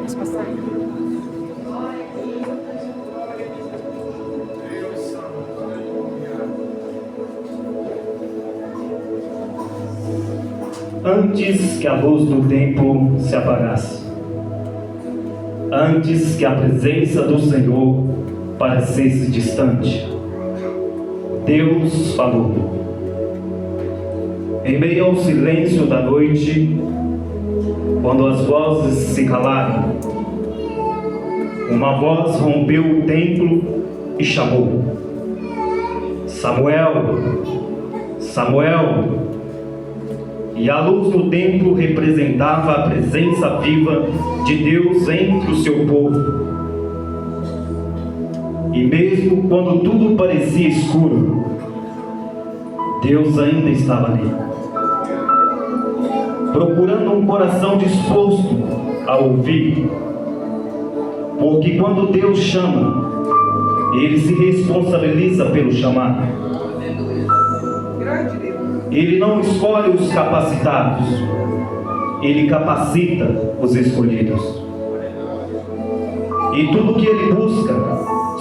Vamos passar. Antes que a luz do templo se apagasse, antes que a presença do Senhor parecesse distante, Deus falou. Em meio ao silêncio da noite, quando as vozes se calaram, uma voz rompeu o templo e chamou: Samuel, Samuel. E a luz do templo representava a presença viva de Deus entre o seu povo. E mesmo quando tudo parecia escuro, Deus ainda estava ali, procurando um coração disposto a ouvir. Porque quando Deus chama, Ele se responsabiliza pelo chamar. Ele não escolhe os capacitados, Ele capacita os escolhidos. E tudo que Ele busca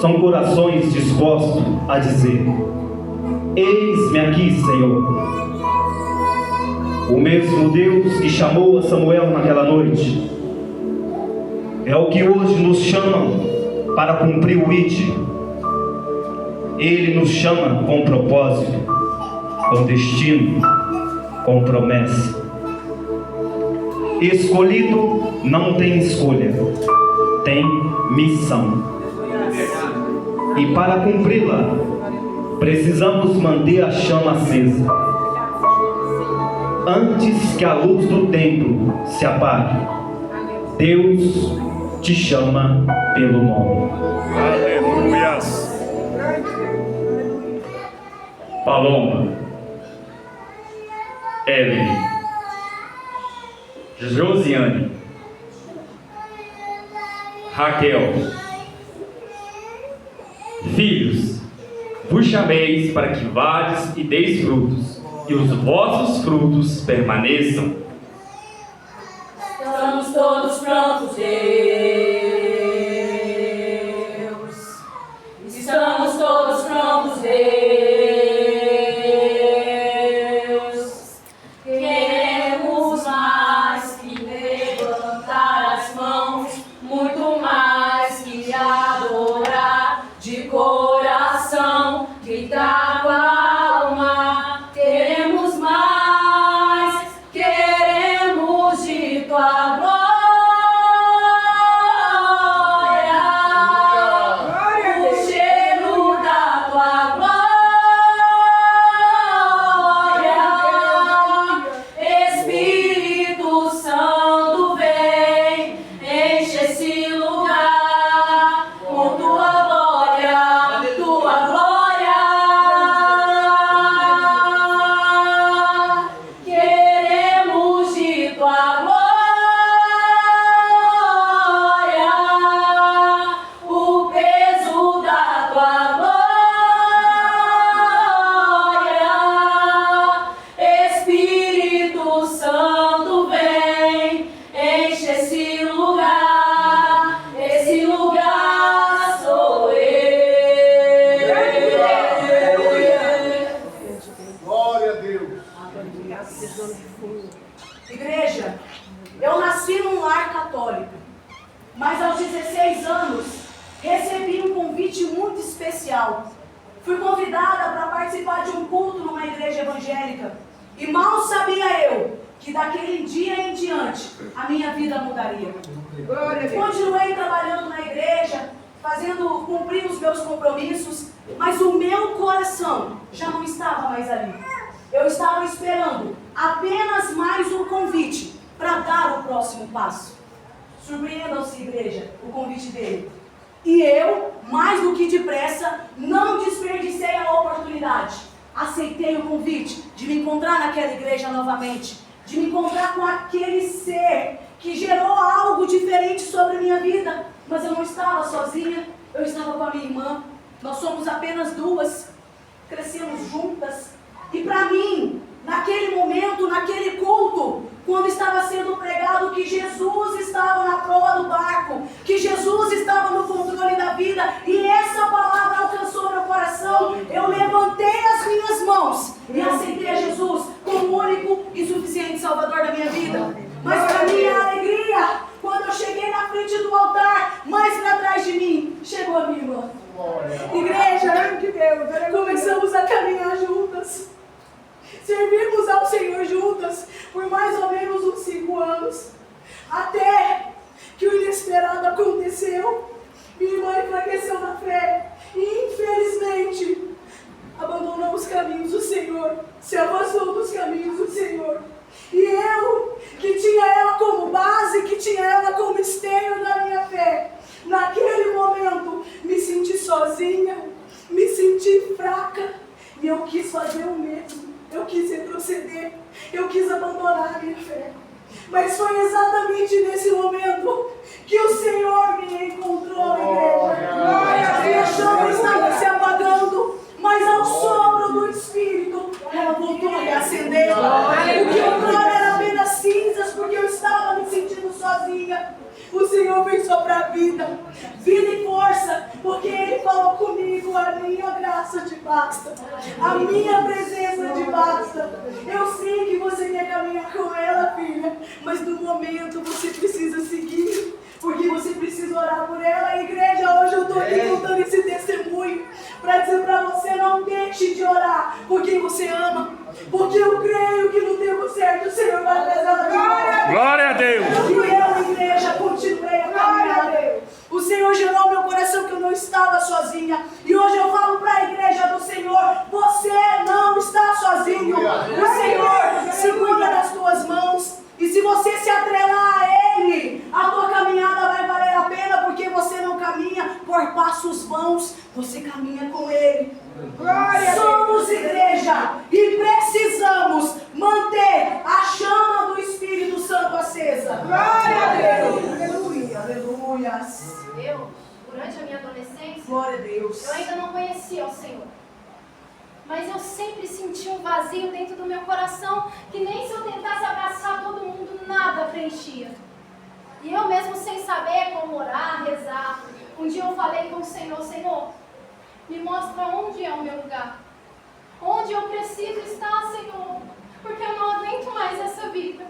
são corações dispostos a dizer: eis-me aqui, Senhor. O mesmo Deus que chamou a Samuel naquela noite é o que hoje nos chama para cumprir o ID. Ele nos chama com propósito, com destino, com promessa. Escolhido não tem escolha, tem missão. E para cumpri-la, precisamos manter a chama acesa. Antes que a luz do templo se apague, Deus te chama pelo nome. Aleluias. Paloma, Evelyn, Josiane, Raquel, filhos, vos chameis para que vades e deis frutos, e os vossos frutos permaneçam. Estamos todos prontos, Deus. Estamos todos prontos, Deus. Queremos mais que levantar as mãos, muito mais que adorar de coração, gritar com a alma. Queremos mais, queremos de tua glória. O cheiro da tua glória. Espírito Santo, vem, enche esse lugar com tua glória, tua glória. Queremos de tua glória, o peso da tua glória. Espírito Santo, vem, enche esse lugar sou eu. Glória a Deus. Igreja, eu nasci num lar católico, mas aos 16 anos recebi um convite muito especial. Fui convidada para participar de um culto numa igreja evangélica e mal sabia eu que daquele dia em diante a minha vida mudaria. Continuei trabalhando na igreja, cumprir os meus compromissos, mas o meu coração já não estava mais ali. Eu estava esperando apenas mais um convite para dar o próximo passo. Surpreendam-se, igreja, o convite dele. E eu, mais do que depressa, não desperdicei a oportunidade. Aceitei o convite de me encontrar naquela igreja novamente, de me encontrar com aquele ser que gerou algo diferente sobre a minha vida. Mas eu não estava sozinha, eu estava com a minha irmã. Nós somos apenas duas, crescemos juntas. E para mim, naquele momento, naquele culto, quando estava sendo pregado que Jesus estava na proa do barco, Até que o inesperado aconteceu. Minha irmã enfraqueceu na fé e, infelizmente, abandonou os caminhos do Senhor, se afastou dos caminhos do Senhor. E eu, que tinha ela como base, que tinha ela como esteio da minha fé, naquele momento me senti sozinha, me senti fraca, e eu quis fazer o mesmo, eu quis retroceder, eu quis abandonar a minha fé. Mas foi exatamente nesse momento que o Senhor me encontrou, igreja. A minha chama estava se apagando, mas ao sopro do Espírito, ela voltou a reacender. O que outrora era apenas cinzas, porque eu estava me sentindo sozinha. O Senhor fez soprar vida, vida e força, porque Ele falou comigo: a minha graça te basta, a minha presença te basta. Eu sei que você quer caminhar com ela, filha, mas no momento você precisa seguir, porque você precisa orar por ela. Igreja, hoje eu estou aqui contando esse testemunho para dizer para você: não deixe de orar por quem você ama, porque eu creio que no tempo certo o Senhor vai trazer ela de volta. Glória a Deus. E eu, igreja, continuei a caminhada. O Senhor gerou meu coração que eu não estava sozinha. E hoje eu falo para a igreja do Senhor: você não está sozinho. O Senhor segura nas tuas mãos. E se você se atrelar a Ele, a tua caminhada vai valer a pena, porque você não caminha por passos vãos, você caminha com Ele. Somos igreja e precisamos manter a chama do Espírito Santo acesa. Glória a Deus. Aleluia, aleluia. Eu, durante a minha adolescência, Glória a Deus. eu ainda não conhecia o Senhor. Mas eu sempre senti um vazio dentro do meu coração, que nem se eu tentasse abraçar todo mundo, nada preenchia. E eu mesmo sem saber como orar, rezar, um dia eu falei com o Senhor: Senhor, me mostra onde é o meu lugar. Onde eu preciso estar, Senhor, porque eu não aguento mais essa vida.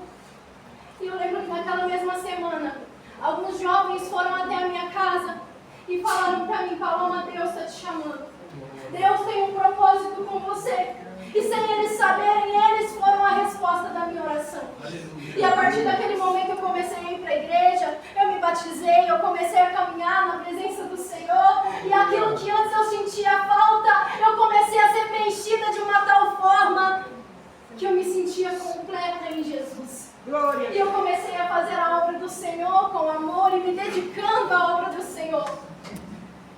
E eu lembro que naquela mesma semana, alguns jovens foram até a minha casa e falaram para mim: Paloma, Deus está te chamando. Deus tem um propósito com você. E sem eles saberem, eles foram a resposta da minha oração. E a partir daquele momento eu comecei a ir para a igreja, eu me batizei, eu comecei a caminhar na presença do Senhor. E aquilo que antes eu sentia falta, eu comecei a ser preenchida de uma tal forma que eu me sentia completa em Jesus. E eu comecei a fazer a obra do Senhor com amor e me dedicando à obra do Senhor.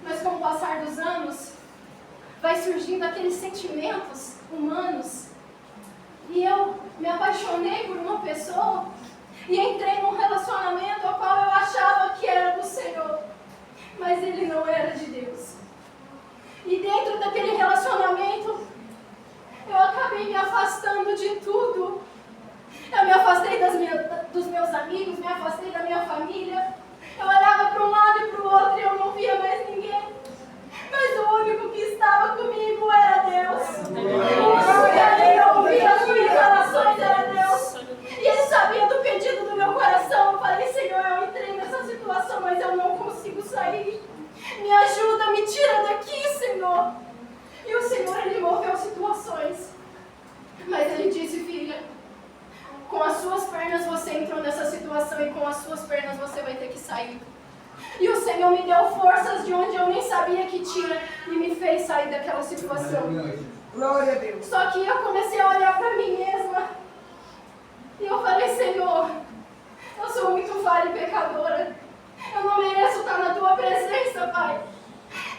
Mas com o passar dos anos, vai surgindo aqueles sentimentos humanos. E eu me apaixonei por uma pessoa e entrei num relacionamento ao qual eu achava que era do Senhor, mas ele não era de Deus. E dentro daquele relacionamento, eu acabei me afastando de tudo. Eu me afastei dos meus amigos, me afastei da minha família. Eu olhava para um lado e para o outro e eu não via mais ninguém. Mas o único que estava comigo era Deus. O único que ali ouvia as minhas orações era Deus. E Ele sabia do pedido do meu coração. Eu falei: Senhor, eu entrei nessa situação, mas eu não consigo sair. Me ajuda, me tira daqui, Senhor. E o Senhor, Ele moveu situações. Mas Ele disse: filha, com as suas pernas você entrou nessa situação e com as suas pernas você vai ter que sair. E o Senhor me deu forças de onde eu nem sabia que tinha e me fez sair daquela situação. Glória a Deus. Só que eu comecei a olhar para mim mesma e eu falei: Senhor, eu sou muito falha e pecadora. Eu não mereço estar na Tua presença, Pai.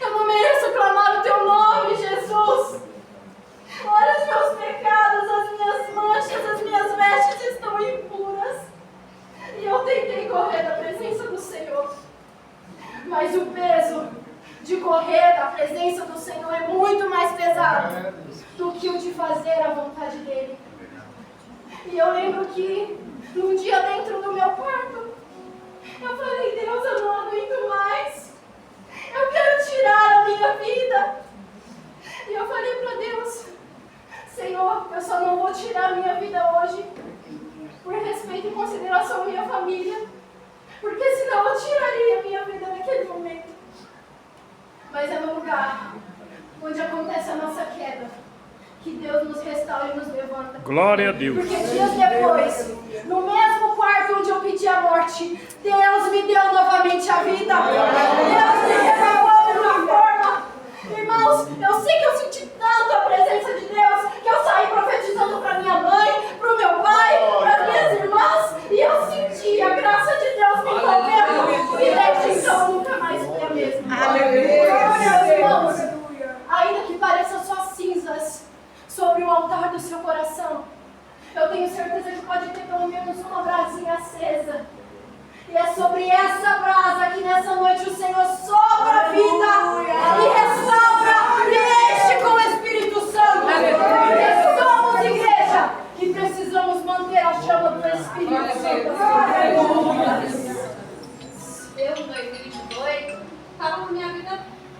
Eu não mereço clamar o Teu nome, Jesus. Olha os meus pecados, as minhas manchas, as minhas vestes estão impuras. E eu tentei correr da presença do Senhor. Mas o peso de correr da presença do Senhor é muito mais pesado do que o de fazer a vontade dEle. E eu lembro que num dia dentro do meu quarto, eu falei: Deus, eu não aguento mais. Eu quero tirar a minha vida. E eu falei para Deus: Senhor, eu só não vou tirar a minha vida hoje por respeito e consideração à minha família, porque senão eu tiraria a minha vida naquele momento. Mas é no lugar onde acontece a nossa queda que Deus nos restaura e nos levanta. Glória a Deus. Porque dias depois, no mesmo quarto onde eu pedi a morte, morte, Deus me deu novamente a vida. Deus me renovou de uma forma. Irmãos, eu sei que eu senti tanto a presença de Deus que eu saí profetizando para minha mãe, para o meu pai, para minhas irmãs, e eu senti a graça de Deus me envolvendo. E desde então eu nunca mais fui a mesma. Meus irmãos, ainda que pareçam só cinzas sobre o altar do seu coração, eu tenho certeza que pode ter pelo menos uma brasinha acesa. E é sobre essa brasa que nessa noite o Senhor só